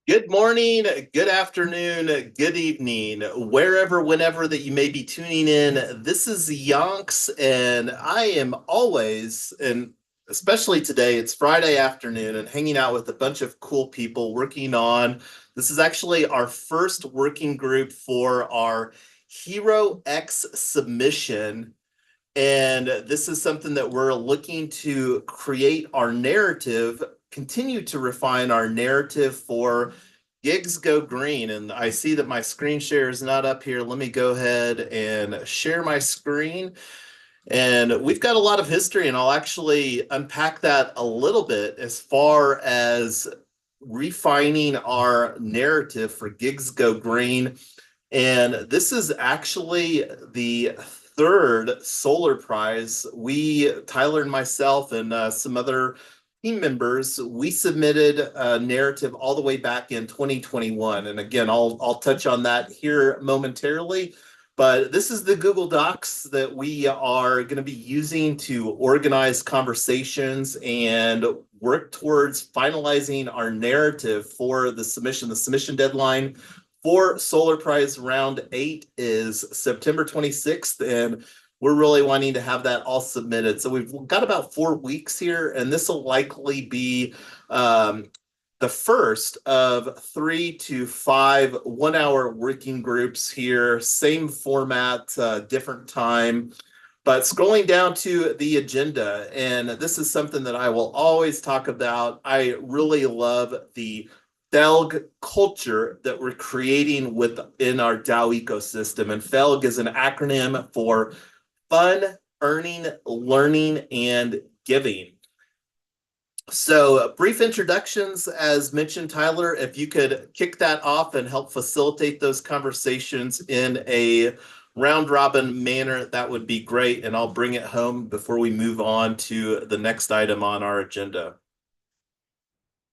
Good morning, good afternoon, good evening, wherever, whenever that you may be tuning in. This is Yonks, and I am always, and especially today, it's Friday afternoon, and hanging out with a bunch of cool people working on. This is actually our first working group for our Hero X submission. And this is something that we're looking to create our narrative, continue to refine our narrative for Gigs Go Green. And I see that my screen share is not up here. Let me go ahead and share my screen. And we've got a lot of history, and I'll actually unpack that a little bit as far as refining our narrative for Gigs Go Green. And this is actually the third solar prize. Tyler and myself and some other team members, we submitted a narrative all the way back in 2021. And again, I'll touch on that here momentarily. But this is the Google Docs that we are going to be using to organize conversations and work towards finalizing our narrative for the submission. The submission deadline for Solar Prize Round 8 is September 26th, and we're really wanting to have that all submitted. So we've got about 4 weeks here, and this will likely be the first of 3 to 5 one-hour working groups here, same format, different time. But scrolling down to the agenda, and this is something that I will always talk about. I really love the FELG culture that we're creating within our DAO ecosystem. And FELG is an acronym for Fun, Earning, Learning, and Giving. So brief introductions, as mentioned, Tyler, if you could kick that off and help facilitate those conversations in a round robin manner, that would be great. And I'll bring it home before we move on to the next item on our agenda.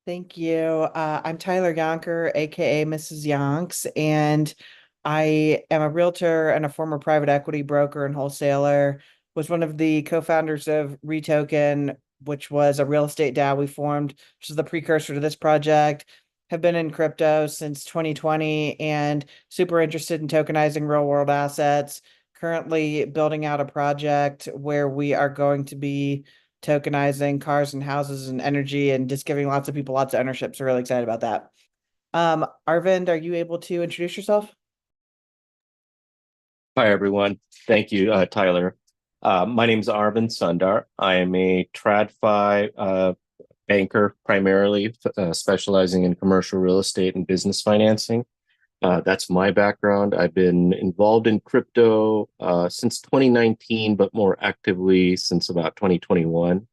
Thank you. I'm Tyler Yonker, aka Mrs. Yonks, and I am a realtor and a former private equity broker and wholesaler. Was one of the co-founders of Retoken, which was a real estate DAO we formed, which is the precursor to this project. Have been in crypto since 2020 and super interested in tokenizing real world assets. Currently building out a project where we are going to be tokenizing cars and houses and energy and just giving lots of people lots of ownership. So really excited about that. Arvind, are you able to introduce yourself? Hi, everyone. Thank you, Tyler. My name is Arvind Sundar. I am a TradFi banker, primarily specializing in commercial real estate and business financing. That's my background. I've been involved in crypto since 2019, but more actively since about 2021,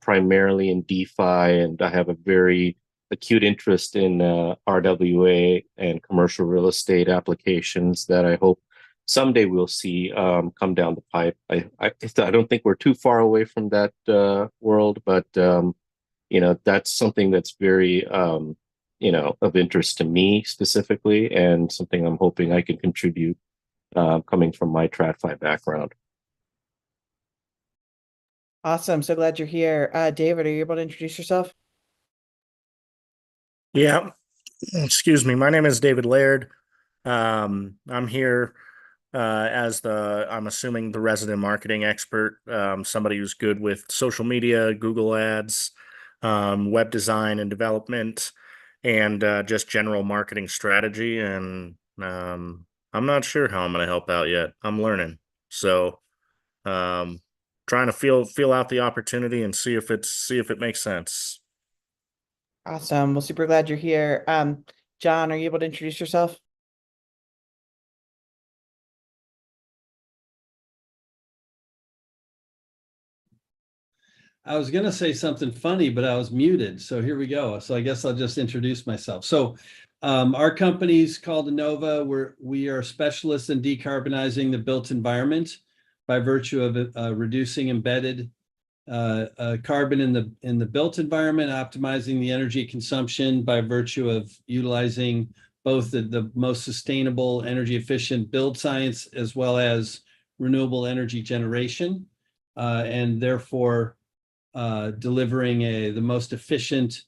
primarily in DeFi, and I have a very acute interest in RWA and commercial real estate applications that I hope someday we'll see come down the pipe. I don't think we're too far away from that world, but that's something that's very of interest to me specifically, and something I'm hoping I can contribute coming from my TradFi background. Awesome. So glad you're here. David, are you able to introduce yourself? Yeah. Excuse me. My name is David Laird. I'm here I'm assuming the resident marketing expert, somebody who's good with social media, Google ads, web design and development, and just general marketing strategy. And I'm not sure how I'm going to help out yet. I'm learning. So trying to feel out the opportunity and see if it makes sense. Awesome. Well, super glad you're here. John, are you able to introduce yourself? I was going to say something funny, but I was muted. So here we go. So I guess I'll just introduce myself. So our company's called Innova. We are specialists in decarbonizing the built environment by virtue of reducing embedded carbon in the built environment, optimizing the energy consumption by virtue of utilizing both the most sustainable, energy efficient build science as well as renewable energy generation, and therefore delivering the most efficient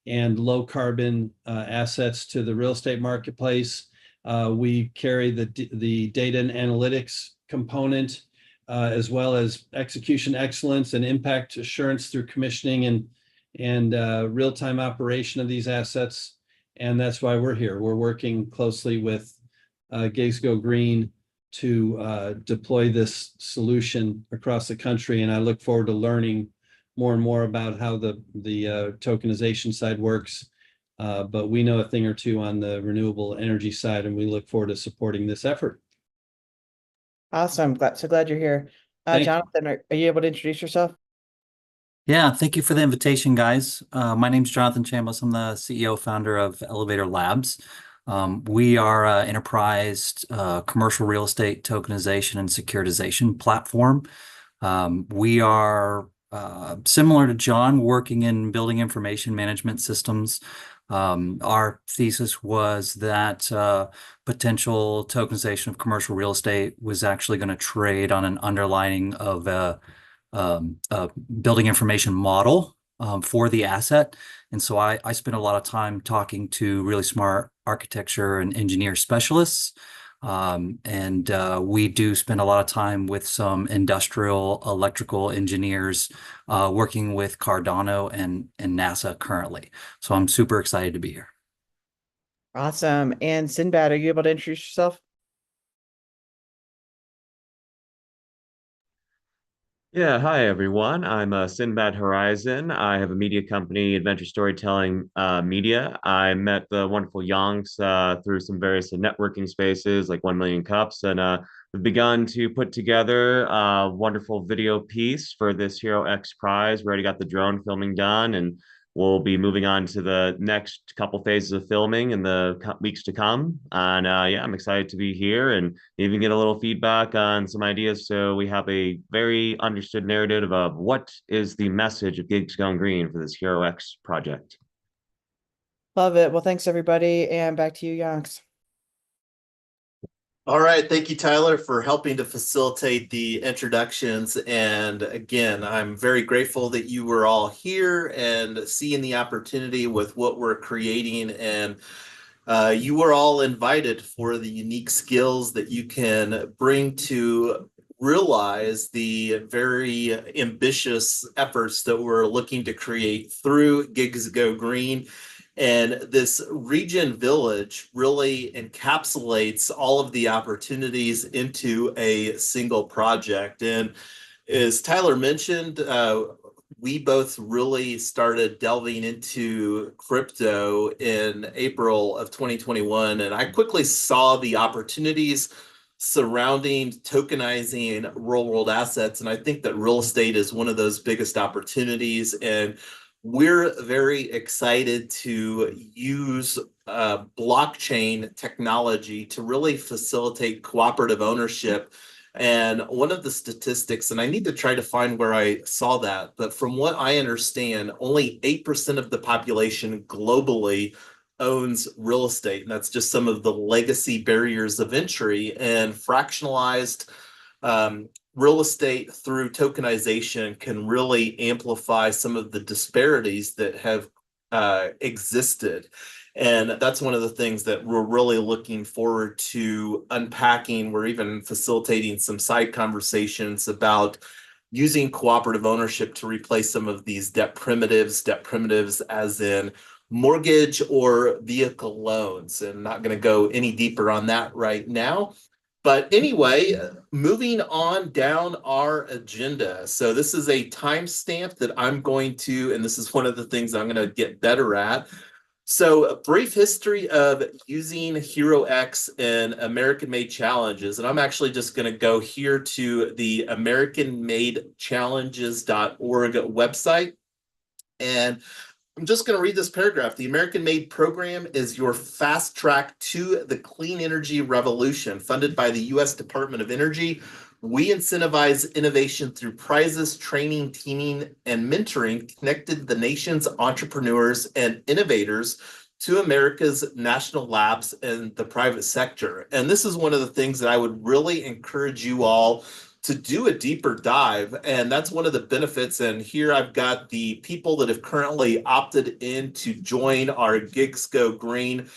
and low carbon assets to the real estate marketplace. We carry the data and analytics component, as well as execution excellence and impact assurance through commissioning and real-time operation of these assets. And that's why we're here. We're working closely with Gigs Go Green to deploy this solution across the country. And I look forward to learning more and more about how the tokenization side works. But we know a thing or two on the renewable energy side, and we look forward to supporting this effort. Awesome. Glad you're here. Thank you. Jonathan, are you able to introduce yourself? Yeah, thank you for the invitation, guys. My name's Jonathan Chambliss. I'm the CEO founder of Elevator Labs. We are an enterprise commercial real estate tokenization and securitization platform. We are similar to John, working in building information management systems. Our thesis was that potential tokenization of commercial real estate was actually going to trade on an underlining of a building information model for the asset. And so I spent a lot of time talking to really smart architecture and engineer specialists. And we do spend a lot of time with some industrial electrical engineers working with Cardano and NASA currently. So I'm super excited to be here. Awesome. And Sinbad, are you able to introduce yourself? Yeah, hi everyone. I'm Sinbad Horizon. I have a media company, Adventure Storytelling Media. I met the wonderful Yonks through some various networking spaces like 1 Million Cups, and we've begun to put together a wonderful video piece for this Hero X prize. We already got the drone filming done, and we'll be moving on to the next couple phases of filming in the weeks to come. And yeah, I'm excited to be here and even get a little feedback on some ideas. So we have a very understood narrative of what is the message of Gigs Gone Green for this Hero X project. Love it. Well, thanks everybody. And back to you, Yonks. All right. Thank you, Tyler, for helping to facilitate the introductions. And again, I'm very grateful that you were all here and seeing the opportunity with what we're creating. And you were all invited for the unique skills that you can bring to realize the very ambitious efforts that we're looking to create through Gigs Go Green. And this RegenVillage really encapsulates all of the opportunities into a single project. And as Tyler mentioned, we both really started delving into crypto in April of 2021. And I quickly saw the opportunities surrounding tokenizing real world assets. And I think that real estate is one of those biggest opportunities. And we're very excited to use blockchain technology to really facilitate cooperative ownership. And one of the statistics, and I need to try to find where I saw that, but from what I understand, only 8% of the population globally owns real estate. And that's just some of the legacy barriers of entry. And fractionalized real estate through tokenization can really amplify some of the disparities that have existed. And that's one of the things that we're really looking forward to unpacking. We're even facilitating some side conversations about using cooperative ownership to replace some of these debt primitives as in mortgage or vehicle loans. And not going to go any deeper on that right now. But anyway, moving on down our agenda. So this is a timestamp that I'm going to, and this is one of the things I'm going to get better at. So a brief history of using Hero X in American-made challenges. And I'm actually just going to go here to the AmericanMadeChallenges.org website. And I'm just going to read this paragraph. The American Made program is your fast track to the clean energy revolution, funded by the U.S. Department of Energy. We incentivize innovation through prizes, training, teaming, and mentoring connected the nation's entrepreneurs and innovators to America's national labs and the private sector. And this is one of the things that I would really encourage you all to do a deeper dive. And that's one of the benefits. And here I've got the people that have currently opted in to join our Gigs Go Green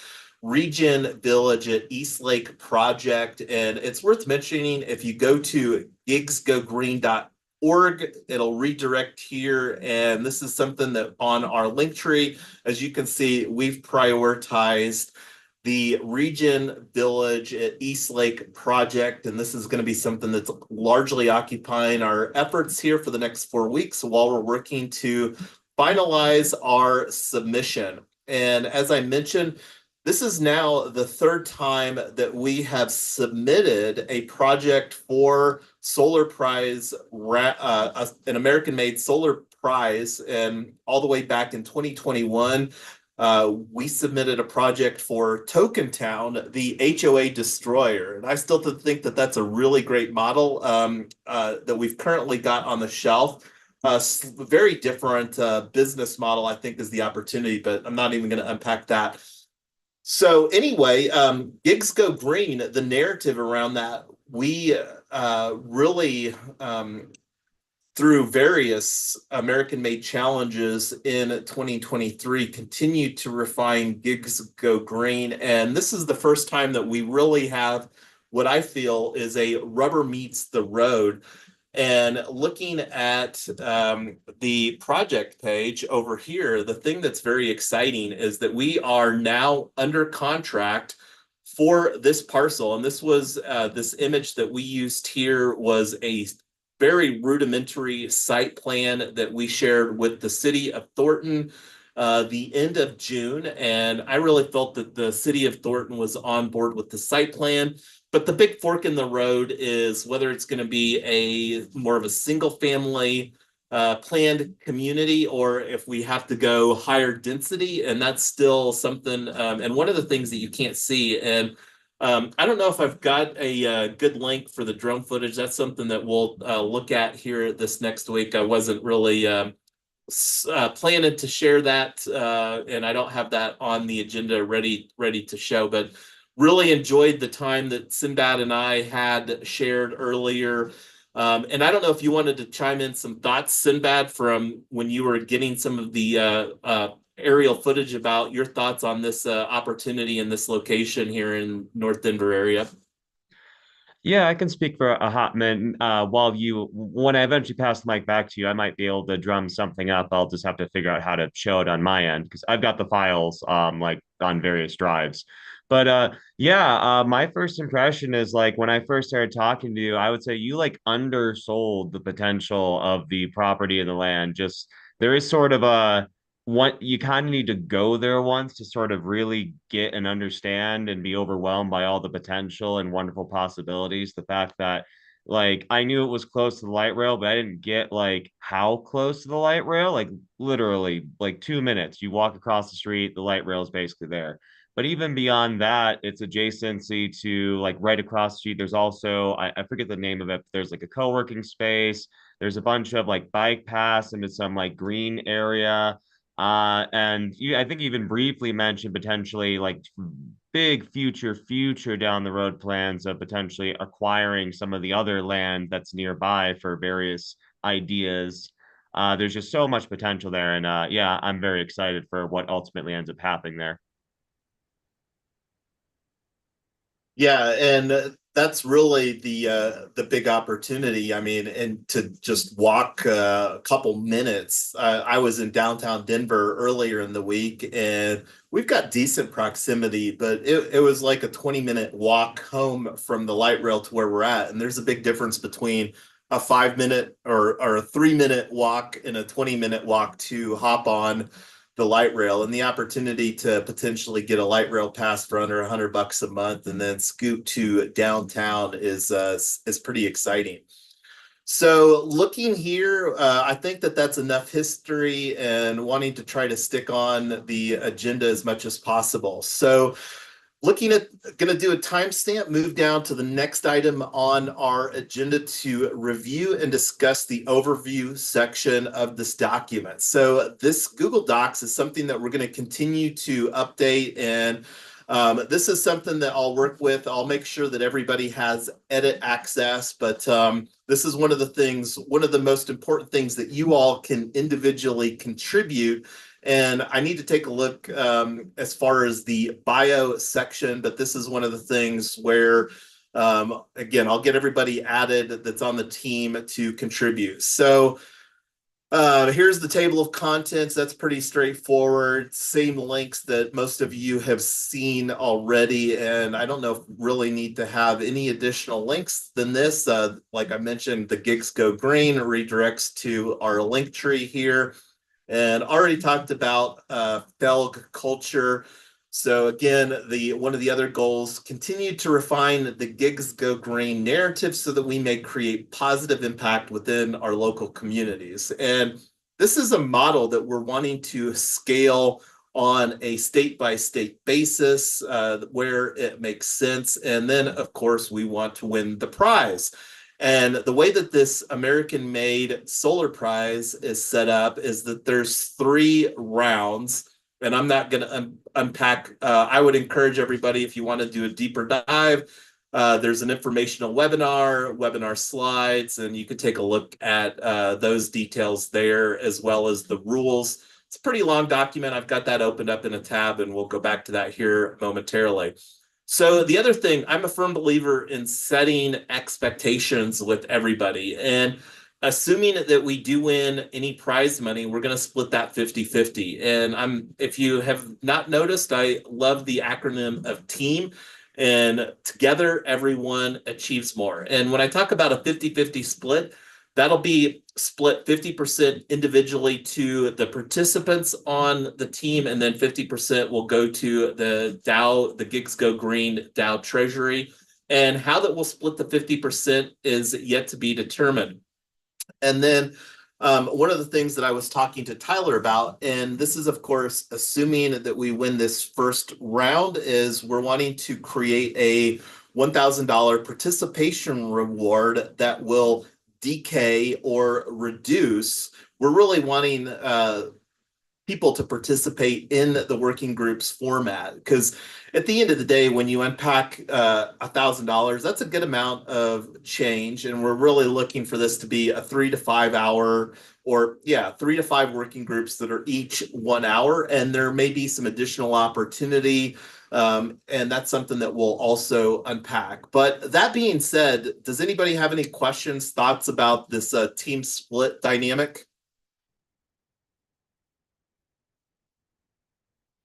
RegenVillage at Eastlake project. And it's worth mentioning, if you go to gigsgogreen.org, it'll redirect here. And this is something that on our link tree, as you can see, we've prioritized the RegenVillage at Eastlake project. And this is going to be something that's largely occupying our efforts here for the next 4 weeks while we're working to finalize our submission. And as I mentioned, this is now the third time that we have submitted a project for Solar Prize, an American-made Solar Prize, and all the way back in 2021, we submitted a project for Token Town, the HOA Destroyer. And I still think that that's a really great model that we've currently got on the shelf. Very different business model, I think, is the opportunity, but I'm not even going to unpack that. So anyway, Gigs Go Green, the narrative around that, we really, through various American-made challenges in 2023, continued to refine Gigs Go Green. And this is the first time that we really have what I feel is a rubber meets the road. And looking at the project page over here, the thing that's very exciting is that we are now under contract for this parcel. And this was this image that we used here was a very rudimentary site plan that we shared with the city of Thornton the end of June. And I really felt that the city of Thornton was on board with the site plan. But the big fork in the road is whether it's going to be a more of a single family planned community, or if we have to go higher density. And that's still something. And one of the things that you can't see, and I don't know if I've got a good link for the drone footage. That's something that we'll look at here this next week. I wasn't really planning to share that, and I don't have that on the agenda ready to show, but really enjoyed the time that Sinbad and I had shared earlier. And I don't know if you wanted to chime in some thoughts, Sinbad, from when you were getting some of the aerial footage about your thoughts on this opportunity in this location here in North Denver area. Yeah, I can speak for a hot minute. When I eventually pass the mic back to you, I might be able to drum something up. I'll just have to figure out how to show it on my end because I've got the files like on various drives. But my first impression is like when I first started talking to you, I would say you like undersold the potential of the property and the land. Just there is sort of a what you kind of need to go there once to sort of really get and understand and be overwhelmed by all the potential and wonderful possibilities. The fact that like I knew it was close to the light rail, but I didn't get like how close to the light rail. Like literally like 2 minutes, you walk across the street, the light rail is basically there. But even beyond that, it's adjacency to like right across the street. There's also, I forget the name of it, but there's like a co-working space. There's a bunch of like bike paths into some like green area. And you, I think, even briefly mentioned potentially like big future down the road plans of potentially acquiring some of the other land that's nearby for various ideas. There's just so much potential there. And I'm very excited for what ultimately ends up happening there. Yeah, and that's really the big opportunity. I mean, and to just walk a couple minutes. I was in downtown Denver earlier in the week, and we've got decent proximity, but it was like a 20-minute walk home from the light rail to where we're at. And there's a big difference between a 5-minute or a 3-minute walk and a 20-minute walk to hop on the light rail, and the opportunity to potentially get a light rail pass for under $100 a month and then scoot to downtown is pretty exciting. So looking here, I think that that's enough history and wanting to try to stick on the agenda as much as possible. So looking at, going to do a timestamp, move down to the next item on our agenda to review and discuss the overview section of this document. So this Google Docs is something that we're going to continue to update and This is something that I'll work with. I'll make sure that everybody has edit access, but this is one of the most important things that you all can individually contribute. And I need to take a look as far as the bio section, but this is one of the things where, again, I'll get everybody added that's on the team to contribute. So here's the table of contents. That's pretty straightforward. Same links that most of you have seen already. And I don't know if we really need to have any additional links than this. Like I mentioned, the gigs go green redirects to our link tree here. And already talked about FELG culture. So again, one of the other goals, continue to refine the gigs go green narrative so that we may create positive impact within our local communities. And this is a model that we're wanting to scale on a state-by-state basis where it makes sense. And then, of course, we want to win the prize. And the way that this American-made solar prize is set up is that there's 3 rounds, and I'm not going to unpack. I would encourage everybody, if you want to do a deeper dive, there's an informational webinar slides, and you could take a look at those details there, as well as the rules. It's a pretty long document. I've got that opened up in a tab, and we'll go back to that here momentarily. So the other thing, I'm a firm believer in setting expectations with everybody. And assuming that we do win any prize money, we're going to split that 50-50. And if you have not noticed, I love the acronym of TEAM. And together, everyone achieves more. And when I talk about a 50-50 split, that'll be split 50% individually to the participants on the team, and then 50% will go to the DAO, the Gigs Go Green DAO treasury. And how that will split the 50% is yet to be determined. And then one of the things that I was talking to Tyler about, and this is, of course, assuming that we win this first round, is we're wanting to create a $1,000 participation reward that will decay or reduce. We're really wanting people to participate in the working groups format, because at the end of the day, when you unpack $1,000, that's a good amount of change, and we're really looking for this to be a 3 to 5 hour, or 3 to 5 working groups that are each 1 hour, and there may be some additional opportunity. And that's something that we'll also unpack. But that being said, does anybody have any questions, thoughts about this team split dynamic?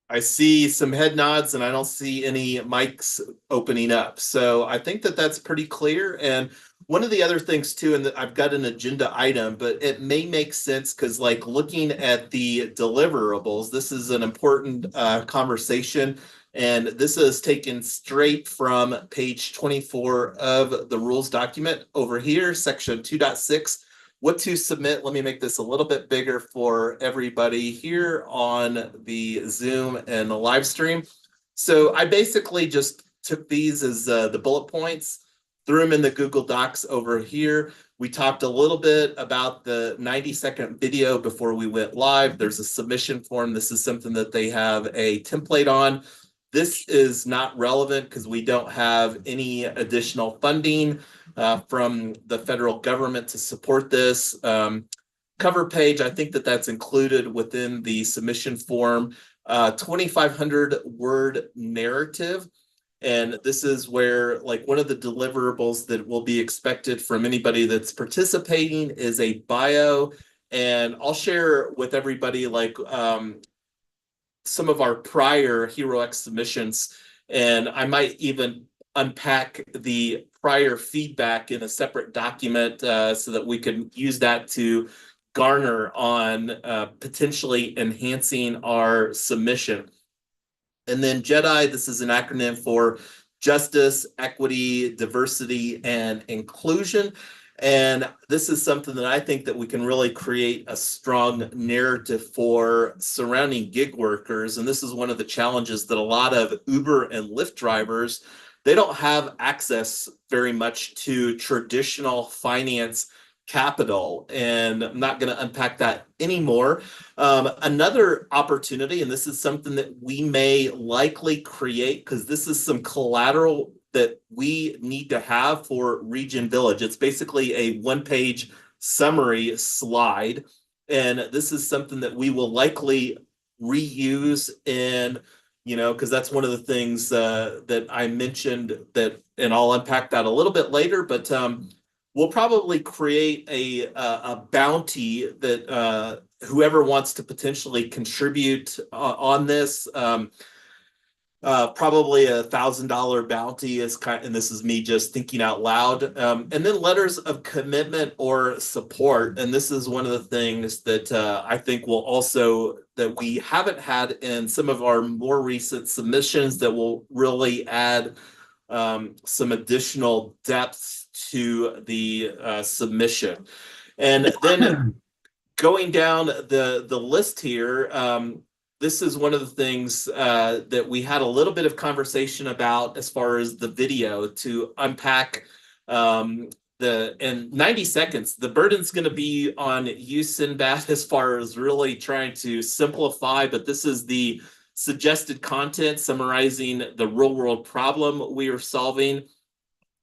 I see some head nods and I don't see any mics opening up. So I think that that's pretty clear. And one of the other things too, and I've got an agenda item, but it may make sense because, like, looking at the deliverables, this is an important conversation. And this is taken straight from page 24 of the rules document over here, section 2.6. What to submit. Let me make this a little bit bigger for everybody here on the Zoom and the live stream. So I basically just took these as the bullet points, threw them in the Google Docs over here. We talked a little bit about the 90-second video before we went live. There's a submission form. This is something that they have a template on. This is not relevant because we don't have any additional funding from the federal government to support this. Cover page, I think that that's included within the submission form. 2,500 word narrative. And this is where, like, one of the deliverables that will be expected from anybody that's participating is a bio. And I'll share with everybody, like, some of our prior HeroX submissions, and I might even unpack the prior feedback in a separate document so that we can use that to garner on potentially enhancing our submission. And then JEDI, this is an acronym for Justice, Equity, Diversity, and Inclusion. And this is something that I think that we can really create a strong narrative for surrounding gig workers. And this is one of the challenges that a lot of Uber and Lyft drivers, they don't have access very much to traditional finance capital, and I'm not going to unpack that anymore. Another opportunity, and this is something that we may likely create because this is some collateral that we need to have for RegenVillage. It's basically a one-page summary slide, and this is something that we will likely reuse in, because that's one of the things that I mentioned that, and I'll unpack that a little bit later, but we'll probably create a bounty that whoever wants to potentially contribute on this, probably $1,000 bounty is and this is me just thinking out loud, and then letters of commitment or support. And this is one of the things that I think will also, that we haven't had in some of our more recent submissions, that will really add some additional depth to the submission. And then going down the list here, this is one of the things that we had a little bit of conversation about as far as the video, to unpack in 90 seconds. The burden's going to be on you, Sinbad, as far as really trying to simplify, but this is the suggested content summarizing the real world problem we are solving,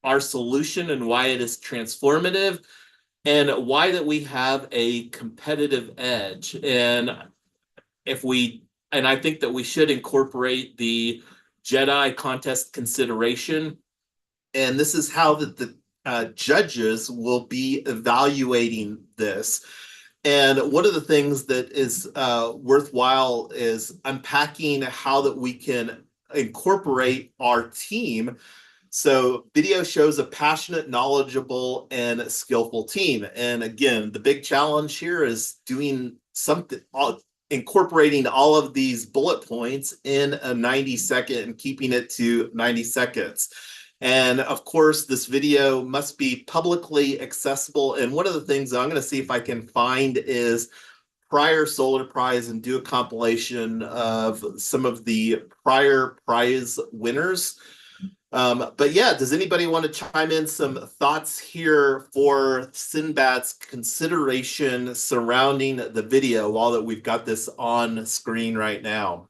our solution and why it is transformative, and why that we have a competitive edge. And I think that we should incorporate the Jedi contest consideration. And this is how the judges will be evaluating this. And one of the things that is worthwhile is unpacking how that we can incorporate our team. So video shows a passionate, knowledgeable, and skillful team. And again, the big challenge here is doing something, incorporating all of these bullet points in a 90-second and keeping it to 90 seconds. And of course, this video must be publicly accessible. And one of the things I'm going to see if I can find is prior Solar Prize and do a compilation of some of the prior prize winners. But yeah, does anybody want to chime in some thoughts here for Sinbad's consideration surrounding the video while that we've got this on screen right now?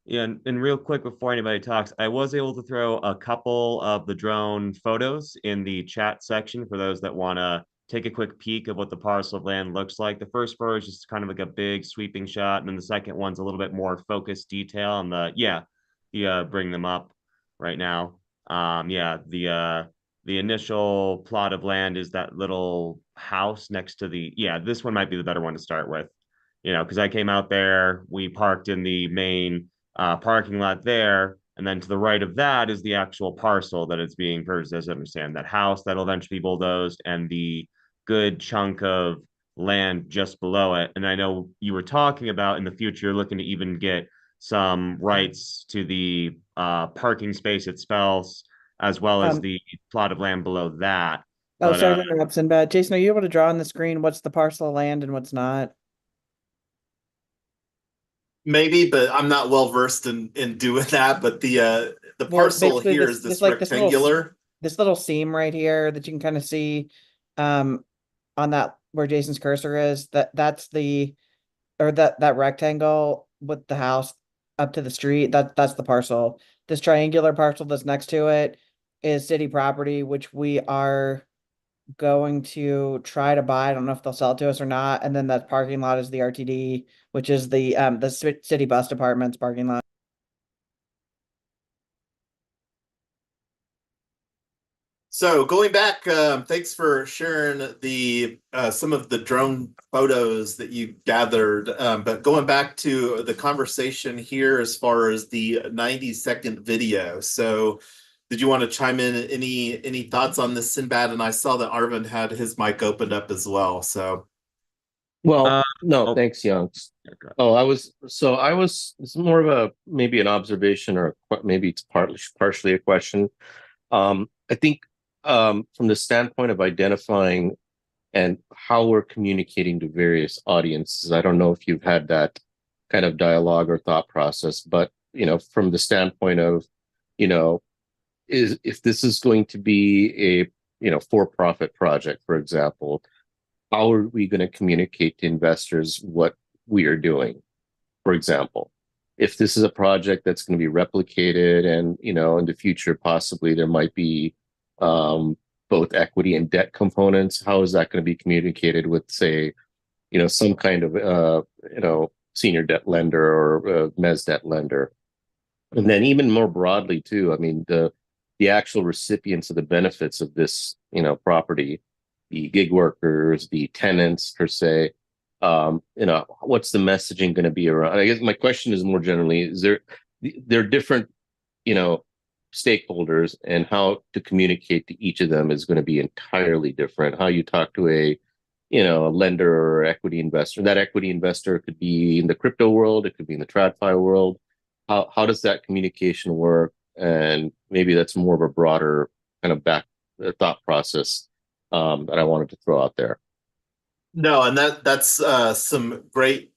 Yeah, and real quick before anybody talks, I was able to throw a couple of the drone photos in the chat section for those that want to take a quick peek of what the parcel of land looks like. The first photo is just kind of like a big sweeping shot, and then the second one's a little bit more focused detail. And bring them up right now. The initial plot of land is that little house next to this one might be the better one to start with, because I came out there, we parked in the main parking lot there, and then to the right of that is the actual parcel that it's being purchased, as I understand. That house that'll eventually be bulldozed, and the good chunk of land just below it. And I know you were talking about in the future, you're looking to even get some rights to the parking space itself, as well as the plot of land below that. Sorry to interrupt, Sinbad. Jason, are you able to draw on the screen what's the parcel of land and what's not? Maybe, but I'm not well versed in doing that. But the parcel here is this rectangular. This little seam right here that you can kind of see on that where Jason's cursor is, that's that rectangle with the house up to the street. That's the parcel. This triangular parcel that's next to it is city property, which we are going to try to buy. I don't know if they'll sell it to us or not. And then that parking lot is the RTD, which is the city bus department's parking lot. So going back, thanks for sharing the some of the drone photos that you gathered. But going back to the conversation here as far as the 90-second video. So did you want to chime in any thoughts on this, Sinbad? And I saw that Arvind had his mic opened up as well. So no, thanks, Youngs. It's more of a maybe an observation, or maybe it's partially a question. I think from the standpoint of identifying and how we're communicating to various audiences, I don't know if you've had that kind of dialogue or thought process, but from the standpoint of, if this is going to be for-profit project, for example, how are we going to communicate to investors what we are doing? For example, if this is a project that's going to be replicated and, in the future, possibly there might be both equity and debt components, how is that going to be communicated with, say, some kind of, senior debt lender or mezz debt lender? And then even more broadly too, I mean, the actual recipients of the benefits of this, property, the gig workers, the tenants per se, what's the messaging going to be around? I guess my question is more generally, is there are different, stakeholders, and how to communicate to each of them is going to be entirely different. How you talk to a lender or equity investor. That equity investor could be in the crypto world, it could be in the TradFi world. How does that communication work? And maybe that's more of a broader kind of thought process that I wanted to throw out there. No, and that's some great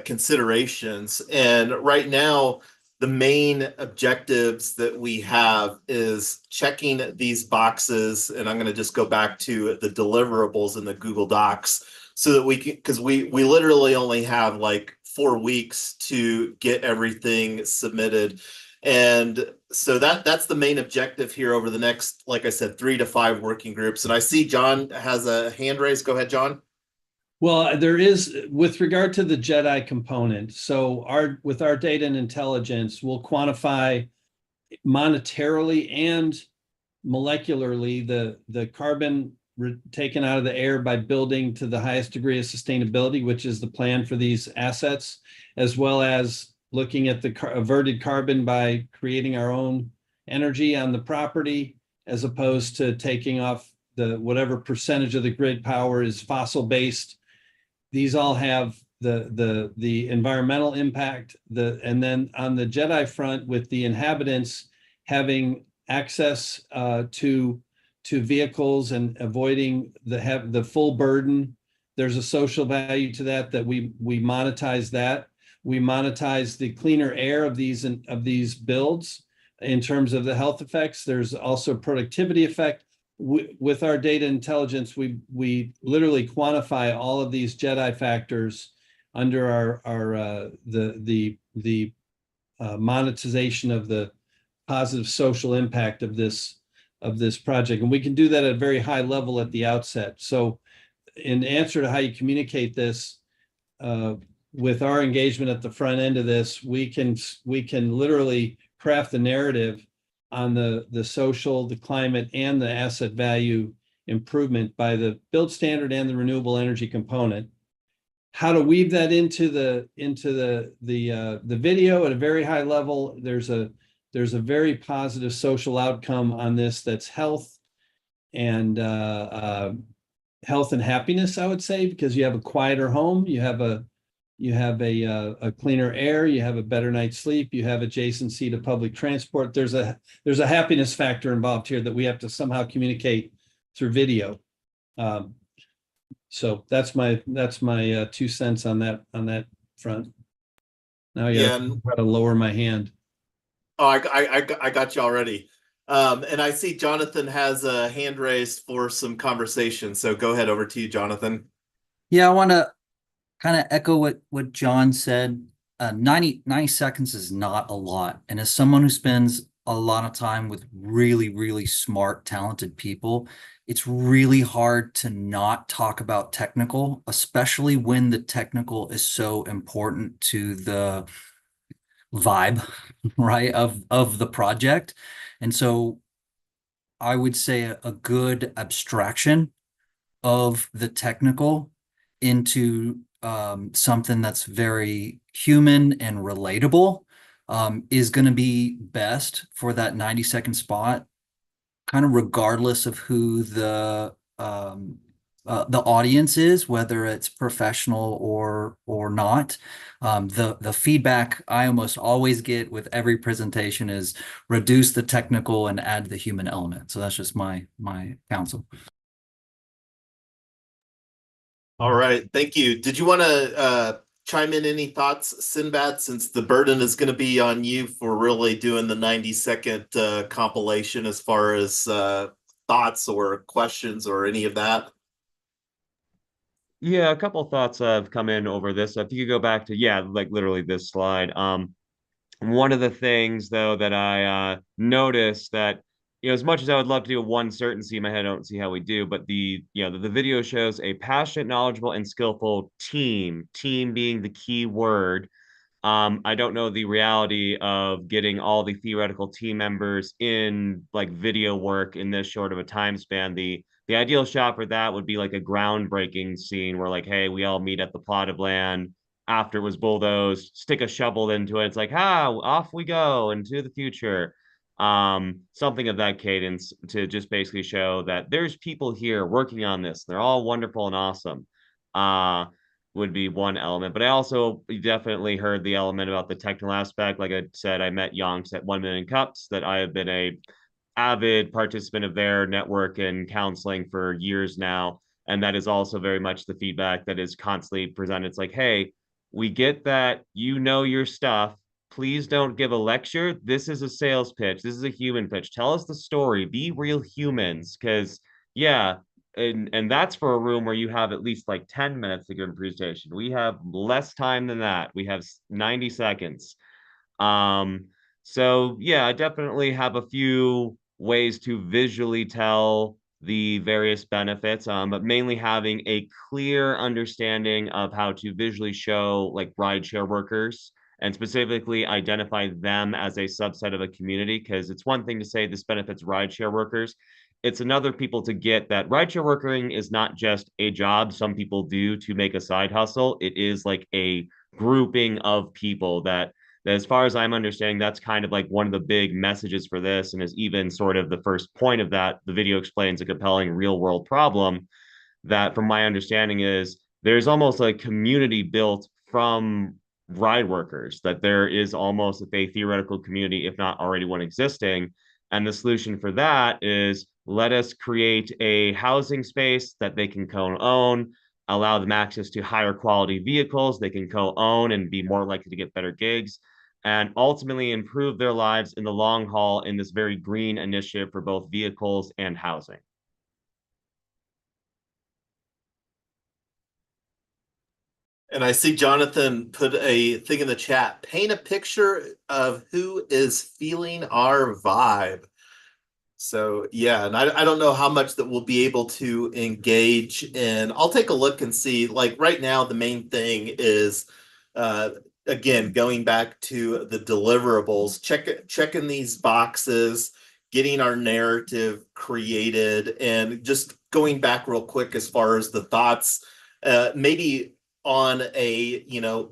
considerations. And right now, the main objectives that we have is checking these boxes. And I'm going to just go back to the deliverables in the Google Docs so that we can, because we literally only have like 4 weeks to get everything submitted. And so that's the main objective here over the next, like I said, 3 to 5 working groups. And I see John has a hand raised. Go ahead, John. Well, there is, with regard to the Jedi component. So with our data and intelligence, we'll quantify monetarily and molecularly the carbon taken out of the air by building to the highest degree of sustainability, which is the plan for these assets, as well as looking at the averted carbon by creating our own energy on the property, as opposed to taking off the whatever percentage of the grid power is fossil based. These all have the environmental impact, and then on the Jedi front, with the inhabitants having access to vehicles and avoiding the full burden, there's a social value to that we monetize that. We monetize the cleaner air of these builds in terms of the health effects. There's also productivity effect. With our data intelligence, we literally quantify all of these Jedi factors under the monetization of the positive social impact of this project, and we can do that at a very high level at the outset. So, in answer to how you communicate this, with our engagement at the front end of this, we can literally craft the narrative on the social, the climate, and the asset value improvement by the build standard and the renewable energy component. How to weave that into the video at a very high level. There's a very positive social outcome on this that's health and happiness, I would say, because you have a quieter home, you have a cleaner air, you have a better night's sleep, you have adjacency to public transport. There's a happiness factor involved here that we have to somehow communicate through video. So that's my 2 cents on that front. Now you got to lower my hand. Oh, I got you already. And I see Jonathan has a hand raised for some conversation. So go ahead, over to you, Jonathan. Yeah, I want to kind of echo what John said. 90 seconds is not a lot. And as someone who spends a lot of time with really, really smart, talented people, it's really hard to not talk about technical, especially when the technical is so important to the vibe, right, of the project. And so I would say a good abstraction of the technical into something that's very human and relatable is going to be best for that 90-second spot, kind of regardless of who the audience is, whether it's professional or not. The feedback I almost always get with every presentation is reduce the technical and add the human element. So that's just my counsel. All right, thank you. Did you want to chime in any thoughts, Sinbad, since the burden is going to be on you for really doing the 90-second compilation as far as thoughts or questions or any of that? Yeah, a couple thoughts have come in over this. If you could go back to, yeah, like literally this slide. One of the things though that I noticed that, as much as I would love to do one certainty in my head, I don't see how we do, but the video shows a passionate, knowledgeable, and skillful team being the key word. I don't know the reality of getting all the theoretical team members in like video work in this short of a time span. The ideal shot for that would be like a groundbreaking scene where like, hey, we all meet at the plot of land after it was bulldozed, stick a shovel into it. It's like, off we go into the future. Something of that cadence to just basically show that there's people here working on this. They're all wonderful and awesome. Would be one element. But I also definitely heard the element about the technical aspect. Like I said, I met Yonks at 1 Million Cups, that I have been a avid participant of their network and counseling for years now. And that is also very much the feedback that is constantly presented. It's like, hey, we get that you know your stuff. Please don't give a lecture. This is a sales pitch. This is a human pitch. Tell us the story. Be real humans. Because, yeah, and that's for a room where you have at least like 10 minutes to give a presentation. We have less time than that. We have 90 seconds. So yeah, I definitely have a few ways to visually tell the various benefits, but mainly having a clear understanding of how to visually show like rideshare workers and specifically identify them as a subset of a community. Because it's one thing to say this benefits rideshare workers. It's another people to get that rideshare working is not just a job some people do to make a side hustle. It is like a grouping of people that as far as I'm understanding, that's kind of like one of the big messages for this, and is even sort of the first point of that. The video explains a compelling real world problem that, from my understanding, is there's almost a community built from ride workers, that there is almost a theoretical community, if not already one existing. And the solution for that is let us create a housing space that they can co-own, allow them access to higher quality vehicles they can co-own and be more likely to get better gigs, and ultimately improve their lives in the long haul in this very green initiative for both vehicles and housing. And I see Jonathan put a thing in the chat. Paint a picture of who is feeling our vibe. So yeah, and I don't know how much that we'll be able to engage in. I'll take a look and see. Like right now, the main thing is again going back to the deliverables, checking these boxes, getting our narrative created, and just going back real quick as far as the thoughts, maybe on a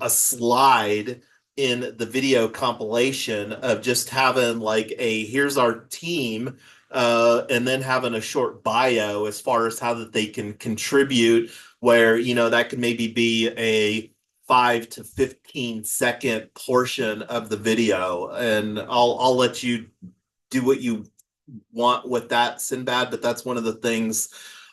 slide in the video compilation of just having like a here's our team, and then having a short bio as far as how that they can contribute, where that could maybe be a 5 to 15 second portion of the video, and I'll let you do what you want with that, Sinbad, but that's one of the things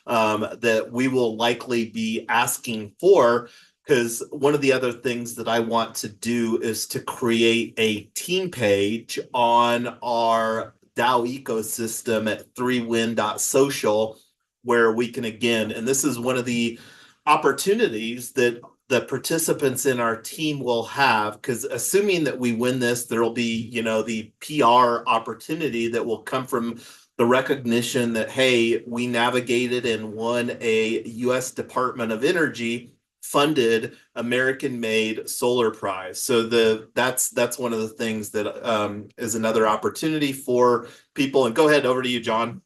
that we will likely be asking for. Because one of the other things that I want to do is to create a team page on our DAO ecosystem at 3win.social, where we can, again, and this is one of the opportunities that the participants in our team will have, because assuming that we win this, there will be, the PR opportunity that will come from the recognition that, hey, we navigated and won a U.S. Department of Energy funded American-made solar prize. So that's one of the things that is another opportunity for people. And go ahead, over to you, John.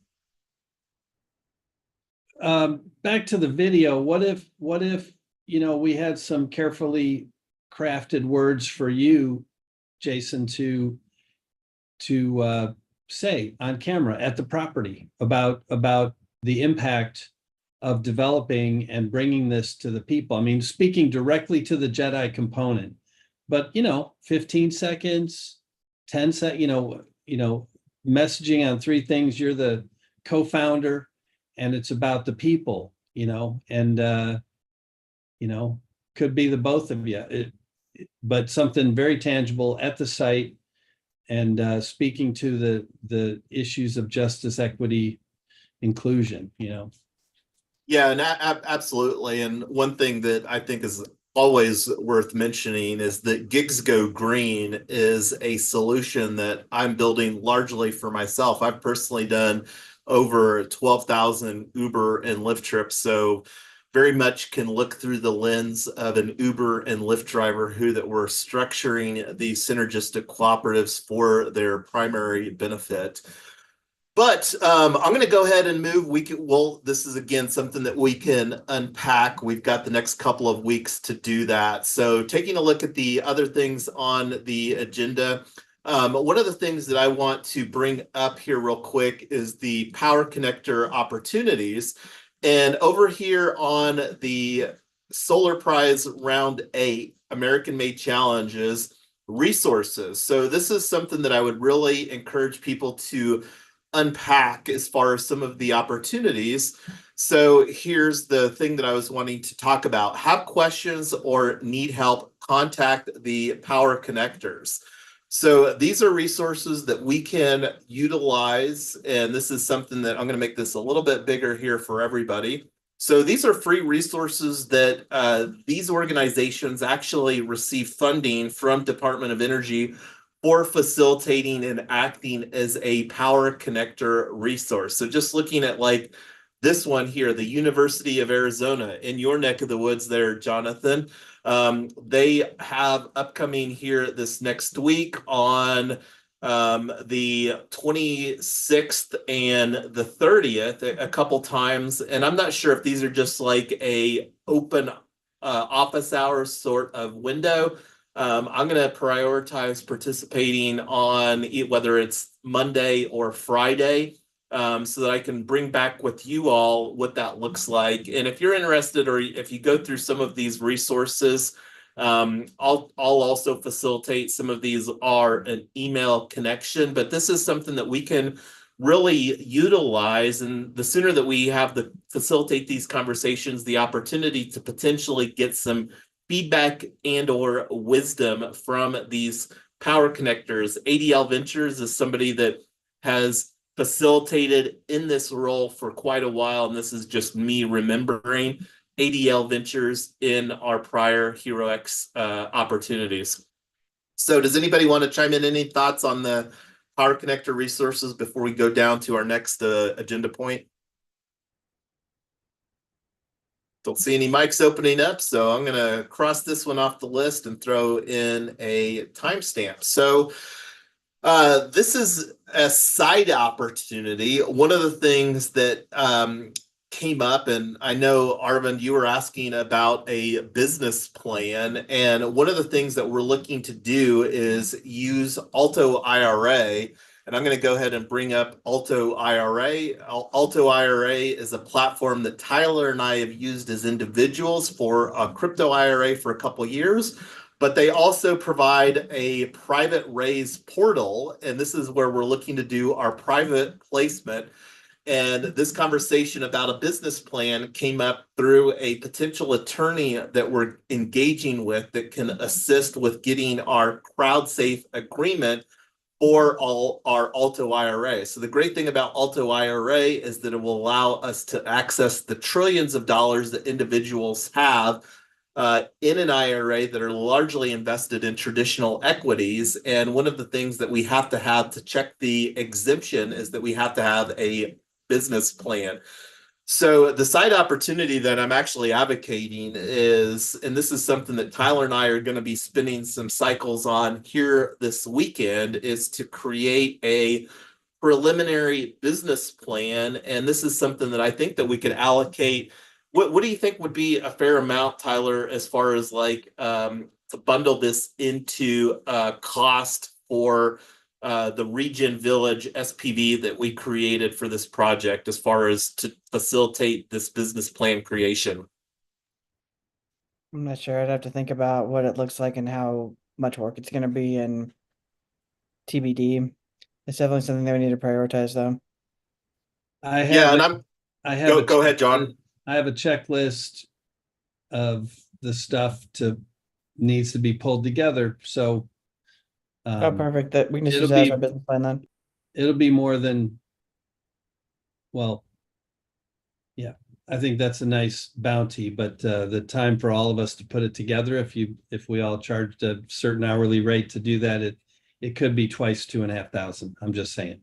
Back to the video. What if we had some carefully crafted words for you, Jason, to say on camera at the property about the impact of developing and bringing this to the people. I mean, speaking directly to the Jedi component, but 15 seconds, 10 seconds, messaging on 3 things. You're the co-founder, and it's about the people, and could be the both of you, but something very tangible at the site, and speaking to the issues of justice, equity, inclusion, you know. Yeah, and absolutely. And one thing that I think is always worth mentioning is that Gigs Go Green is a solution that I'm building largely for myself. I've personally done over 12,000 Uber and Lyft trips, so very much can look through the lens of an Uber and Lyft driver who that we're structuring these synergistic cooperatives for their primary benefit. But I'm going to go ahead and move. This is again something that we can unpack. We've got the next couple of weeks to do that. So taking a look at the other things on the agenda, one of the things that I want to bring up here real quick is the power connector opportunities. And over here on the Solar Prize Round 8, American Made Challenges, resources. So this is something that I would really encourage people to unpack as far as some of the opportunities. So here's the thing that I was wanting to talk about. Have questions or need help, contact the power connectors. So these are resources that we can utilize, and this is something that I'm going to make this a little bit bigger here for everybody. So these are free resources that these organizations actually receive funding from Department of Energy for facilitating and acting as a power connector resource. So just looking at like this one here, the University of Arizona in your neck of the woods there, Jonathan, they have upcoming here this next week on the 26th and the 30th, a couple times. And I'm not sure if these are just like a open office hours sort of window. I'm going to prioritize participating on whether it's Monday or Friday, so that I can bring back with you all what that looks like. And if you're interested, or if you go through some of these resources, I'll also facilitate some of these are an email connection, but this is something that we can really utilize. And the sooner that we have the facilitate these conversations, the opportunity to potentially get some feedback and or wisdom from these power connectors. ADL Ventures is somebody that has facilitated in this role for quite a while, and this is just me remembering ADL Ventures in our prior HeroX opportunities. So does anybody want to chime in? Any thoughts on the power connector resources before we go down to our next agenda point? Don't see any mics opening up, so I'm going to cross this one off the list and throw in a timestamp. So this is a side opportunity. One of the things that came up, and I know, Arvind, you were asking about a business plan, and one of the things that we're looking to do is use Alto IRA. And I'm going to go ahead and bring up Alto IRA. Alto IRA is a platform that Tyler and I have used as individuals for a crypto IRA for a couple of years, but they also provide a private raise portal. And this is where we're looking to do our private placement. And this conversation about a business plan came up through a potential attorney that we're engaging with that can assist with getting our crowd safe agreement for all our Alto IRA. So the great thing about Alto IRA is that it will allow us to access the trillions of dollars that individuals have in an IRA that are largely invested in traditional equities. And one of the things that we have to check the exemption is that we have to have a business plan. So the side opportunity that I'm actually advocating is, and this is something that Tyler and I are going to be spinning some cycles on here this weekend, is to create a preliminary business plan. And this is something that I think that we could allocate. What do you think would be a fair amount, Tyler, as far as like to bundle this into cost for the RegenVillage SPV that we created for this project, as far as to facilitate this business plan creation? I'm not sure. I'd have to think about what it looks like and how much work it's going to be, and TBD. It's definitely something that we need to prioritize, though. I Yeah, have, and I have go ahead, John. I have a checklist of the stuff needs to be pulled together. So Oh, perfect. That we can just it'll use that as be- our business plan then. it'll be more than, well, I think that's a nice bounty, but the time for all of us to put it together, if we all charged a certain hourly rate to do that, it could be twice 2,500. I'm just saying.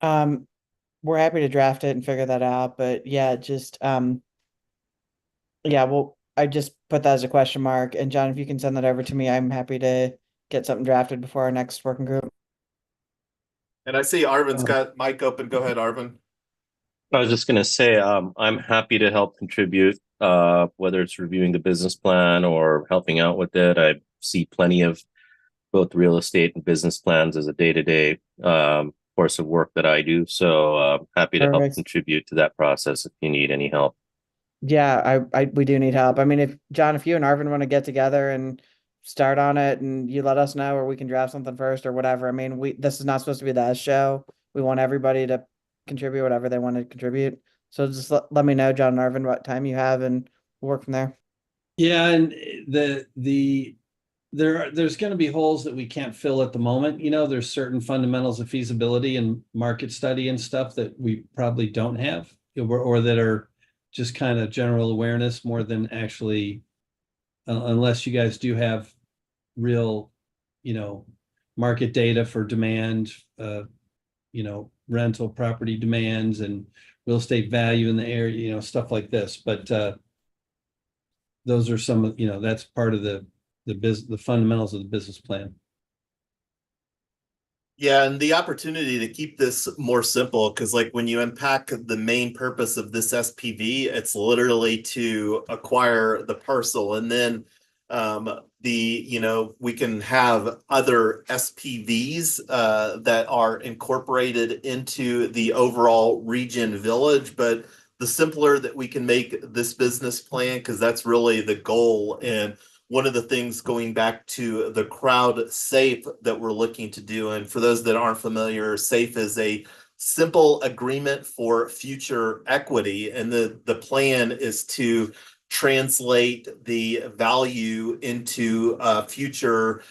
We're happy to draft it and figure that out, but yeah, just yeah, well, I just put that as a question mark. And John, if you can send that over to me, I'm happy to get something drafted before our next working group. And I see Arvin's got mic open. Go ahead, Arvin. I was just going to say, I'm happy to help contribute, whether it's reviewing the business plan or helping out with it. I see plenty of both real estate and business plans as a day-to-day course of work that I do. So happy to help Perfect. contribute to that process if you need any help. Yeah, we do need help. I mean, if John, if you and Arvin want to get together and start on it and you let us know, or we can draft something first or whatever. I mean, this is not supposed to be the S show. We want everybody to contribute whatever they want to contribute. So just let me know, John and Arvin, what time you have, and we'll work from there. Yeah, and there's going to be holes that we can't fill at the moment. There's certain fundamentals of feasibility and market study and stuff that we probably don't have, or that are just kind of general awareness more than actually, unless you guys do have real, market data for demand, rental property demands and real estate value in the area, stuff like this. But those are some of, that's part of the fundamentals of the business plan. Yeah, and the opportunity to keep this more simple, because like when you unpack the main purpose of this SPV, it's literally to acquire the parcel, and then we can have other SPVs that are incorporated into the overall RegenVillage, but the simpler that we can make this business plan, because that's really the goal. And one of the things, going back to the crowd safe that we're looking to do, and for those that aren't familiar, safe is a simple agreement for future equity, and the plan is to translate the value into a future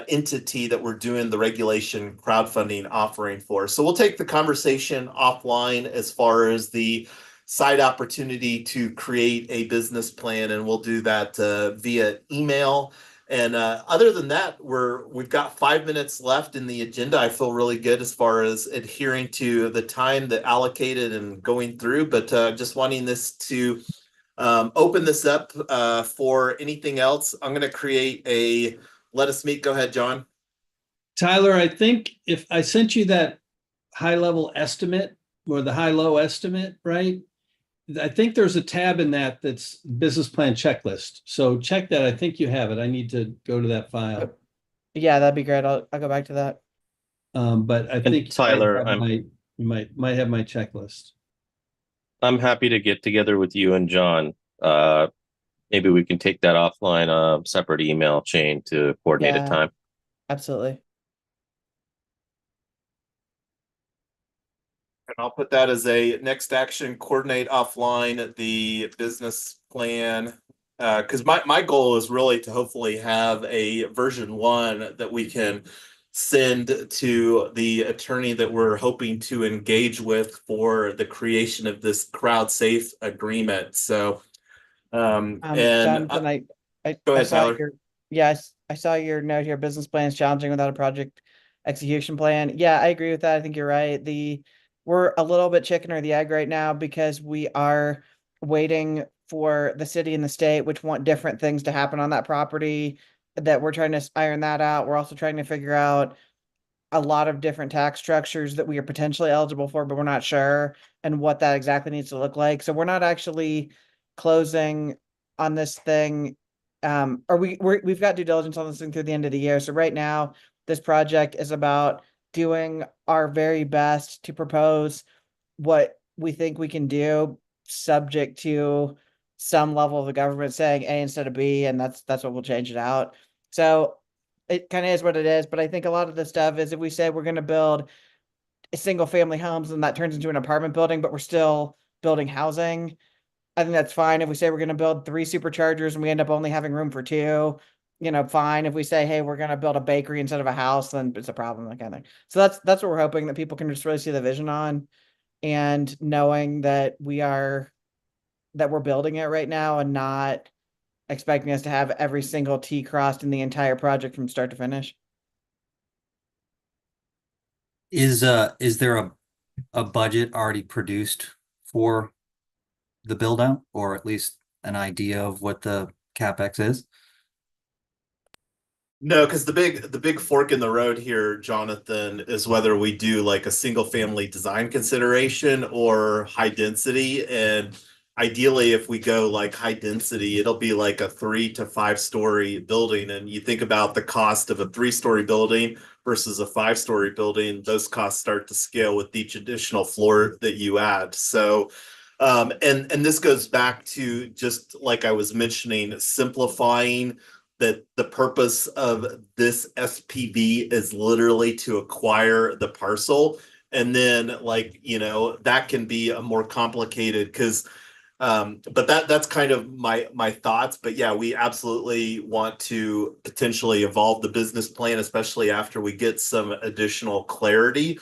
entity that we're doing the regulation crowdfunding offering for. So we'll take the conversation offline as far as the side opportunity to create a business plan, and we'll do that via email. And other than that, we've got 5 minutes left in the agenda. I feel really good as far as adhering to the time that allocated and going through, but just wanting this to open this up for anything else. I'm going to create a let us meet. Go ahead, John. Tyler, I think if I sent you that high level estimate or the high low estimate, right? I think there's a tab in that's business plan checklist. So check that. I think you have it. I need to go to that file. Yeah, that'd be great. I'll go back to that. But I think Tyler, you might have my checklist. I'm happy to get together with you and John. Maybe we can take that offline, a separate email chain to coordinate a time. Absolutely. And I'll put that as a next action, coordinate offline the business plan. Because my goal is really to hopefully have a version 1 that we can send to the attorney that we're hoping to engage with for the creation of this crowd safe agreement. So Jonathan, go ahead, saw Tyler. I saw your note here. Business plan is challenging without a project execution plan. Yeah, I agree with that. I think you're right. We're a little bit chicken or the egg right now, because we are waiting for the city and the state, which want different things to happen on that property, that we're trying to iron that out. We're also trying to figure out a lot of different tax structures that we are potentially eligible for, but we're not sure, and what that exactly needs to look like. So we're not actually closing on this thing. Or we've got due diligence on this thing through the end of the year. So right now, this project is about doing our very best to propose what we think we can do, subject to some level of the government saying A instead of B, and that's what we'll change it out. So it kind of is what it is. But I think a lot of the stuff is, if we say we're going to build a single family homes and that turns into an apartment building, but we're still building housing, I think that's fine. If we say we're going to build 3 superchargers and we end up only having room for 2, fine. If we say, hey, we're going to build a bakery instead of a house, then it's a problem, that kind of thing. So that's what we're hoping, that people can just really see the vision on. and knowing that we're building it right now and not expecting us to have every single T crossed in the entire project from start to finish. Is there a budget already produced for the build out, or at least an idea of what the CapEx is? No, because the big fork in the road here, Jonathan, is whether we do like a single family design consideration or high density. And ideally, if we go like high density, it'll be like a 3 to 5 story building. And you think about the cost of a 3-story building versus a 5-story building, those costs start to scale with each additional floor that you add. So and this goes back to, just like I was mentioning, simplifying that the purpose of this SPV is literally to acquire the parcel. And then, like, that can be a more complicated, because but that's kind of my thoughts. But yeah, we absolutely want to potentially evolve the business plan, especially after we get some additional clarity.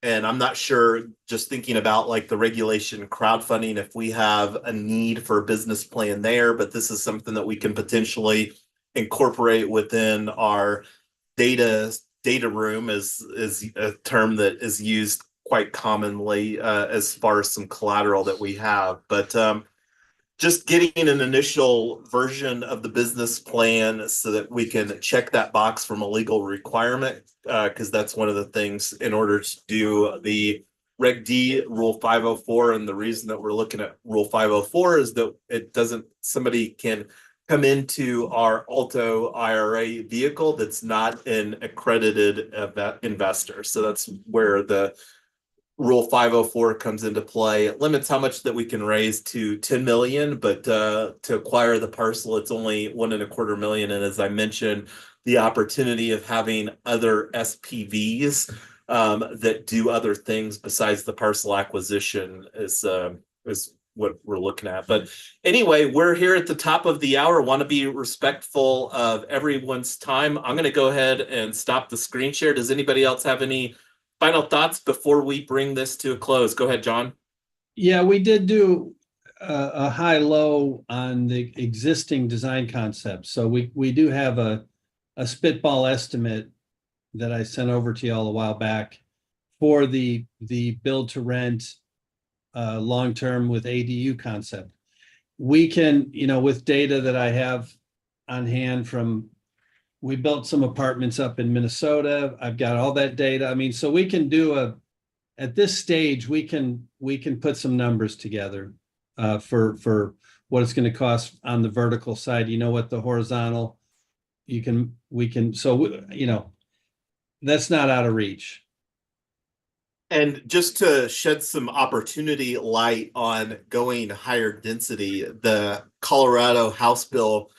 And I'm not sure, just thinking about like the regulation crowdfunding, if we have a need for a business plan there, but this is something that we can potentially incorporate within our data room, is a term that is used quite commonly as far as some collateral that we have. But just getting an initial version of the business plan so that we can check that box from a legal requirement, because that's one of the things in order to do the Reg D Rule 504. And the reason that we're looking at Rule 504 is that somebody can come into our Alto IRA vehicle that's not an accredited investor. So that's where the Rule 504 comes into play. It limits how much that we can raise to 10 million, but to acquire the parcel, it's only 1.25 million. And as I mentioned, the opportunity of having other SPVs that do other things besides the parcel acquisition is what we're looking at. But anyway, we're here at the top of the hour. Want to be respectful of everyone's time. I'm going to go ahead and stop the screen share. Does anybody else have any final thoughts before we bring this to a close? Go ahead, John. Yeah, we did do a high-low on the existing design concepts. So we do have a spitball estimate that I sent over to you all a while back for the build to rent long-term with ADU concept. We can, with data that I have on hand we built some apartments up in Minnesota. I've got all that data. I mean, so we can at this stage, we can put some numbers together for what it's going to cost on the vertical side. What the horizontal, that's not out of reach. And just to shed some opportunity light on going higher density, the Colorado House Bill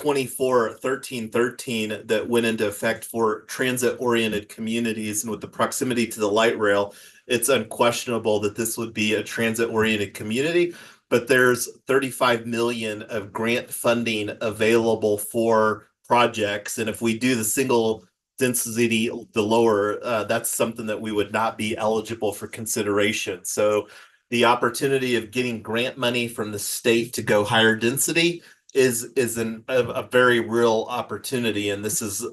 1313 that went into effect for transit-oriented communities, and with the proximity to the light rail, it's unquestionable that this would be a transit-oriented community. But there's 35 million of grant funding available for projects, and if we do the single density, the lower, that's something that we would not be eligible for consideration. So the opportunity of getting grant money from the state to go higher density is a very real opportunity. And this is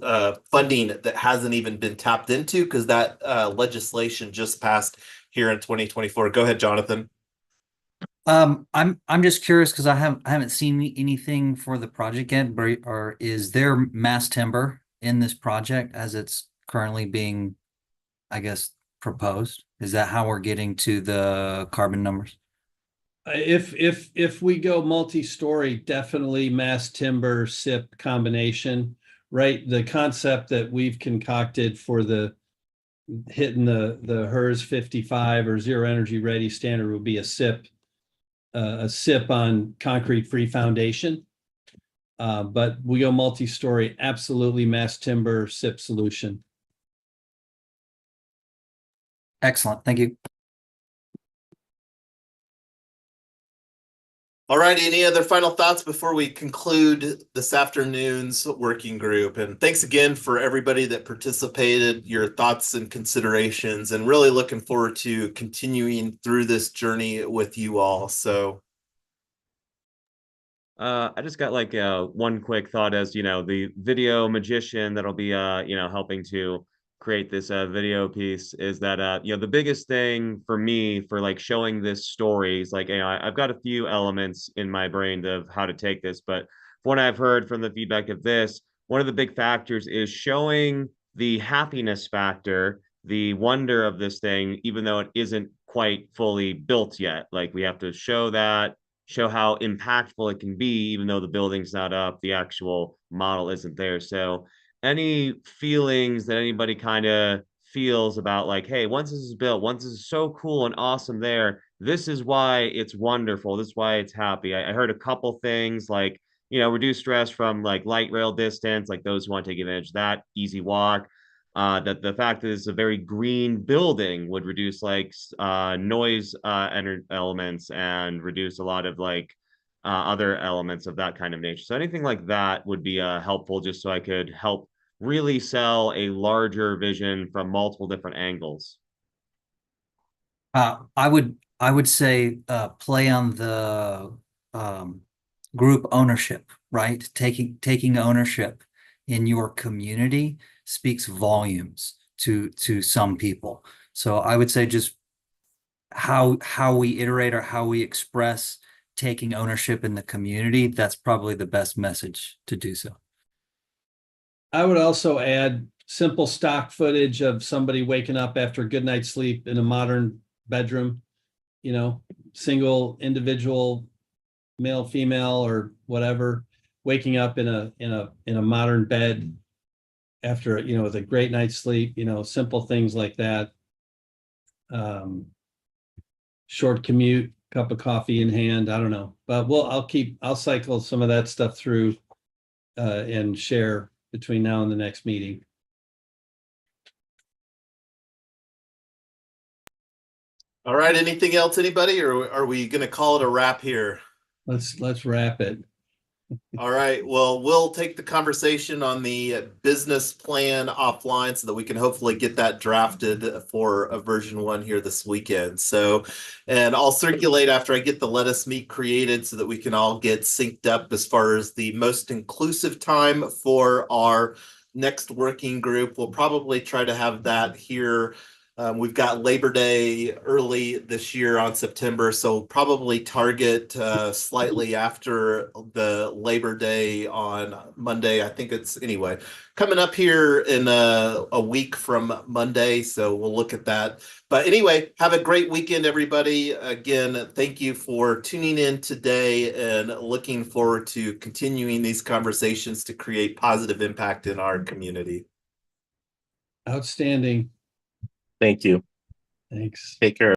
funding that hasn't even been tapped into, because that legislation just passed here in 2024. Go ahead, Jonathan. I'm just curious, because I haven't seen anything for the project yet, but or is there mass timber in this project as it's currently being, I guess, proposed? Is that how we're getting to the carbon numbers? If we go multi-story, definitely mass timber SIP combination, right? The concept that we've concocted for hitting the HERS 55 or zero energy ready standard would be a SIP on concrete free foundation. But we go multi-story, absolutely mass timber SIP solution. Excellent. Thank you. All right. Any other final thoughts before we conclude this afternoon's working group? And thanks again for everybody that participated, your thoughts and considerations, and really looking forward to continuing through this journey with you all. So I just got like one quick thought as, the video magician that'll be, helping to create this video piece is that, the biggest thing for me for like showing this story is like, I've got a few elements in my brain of how to take this, but what I've heard from the feedback of this, one of the big factors is showing the happiness factor, the wonder of this thing, even though it isn't quite fully built yet. Like we have to show that, show how impactful it can be, even though the building's not up, the actual model isn't there. So any feelings that anybody kind of feels about like, hey, once this is built, once this is so cool and awesome there, this is why it's wonderful. This is why it's happy. I heard a couple things like, reduce stress from like light rail distance, like those who want to take advantage of that, easy walk. That the fact that it's a very green building would reduce like noise elements and reduce a lot of like other elements of that kind of nature. So anything like that would be helpful, just so I could help really sell a larger vision from multiple different angles. I would say play on the group ownership, right? Taking ownership in your community speaks volumes to some people. So I would say just how we iterate or how we express taking ownership in the community, that's probably the best message to do so. I would also add simple stock footage of somebody waking up after a good night's sleep in a modern bedroom, single individual, male, female, or whatever, waking up in a modern bed after, with a great night's sleep, simple things like that. Short commute, cup of coffee in hand, I don't know, but I'll cycle some of that stuff through and share between now and the next meeting. all right, anything else, anybody, or are we going to call it a wrap here? Let's wrap it. All right. Well, we'll take the conversation on the business plan offline so that we can hopefully get that drafted for a version 1 here this weekend. So, and I'll circulate after I get the Let Us Meet created so that we can all get synced up as far as the most inclusive time for our next working group. We'll probably try to have that here. We've got Labor Day early this year on September, so probably target slightly after the Labor Day on Monday. I think it's anyway coming up here in a week from Monday, so we'll look at that. But anyway, have a great weekend, everybody. Again, thank you for tuning in today and looking forward to continuing these conversations to create positive impact in our community. Outstanding. Thank you. Thanks. Take care.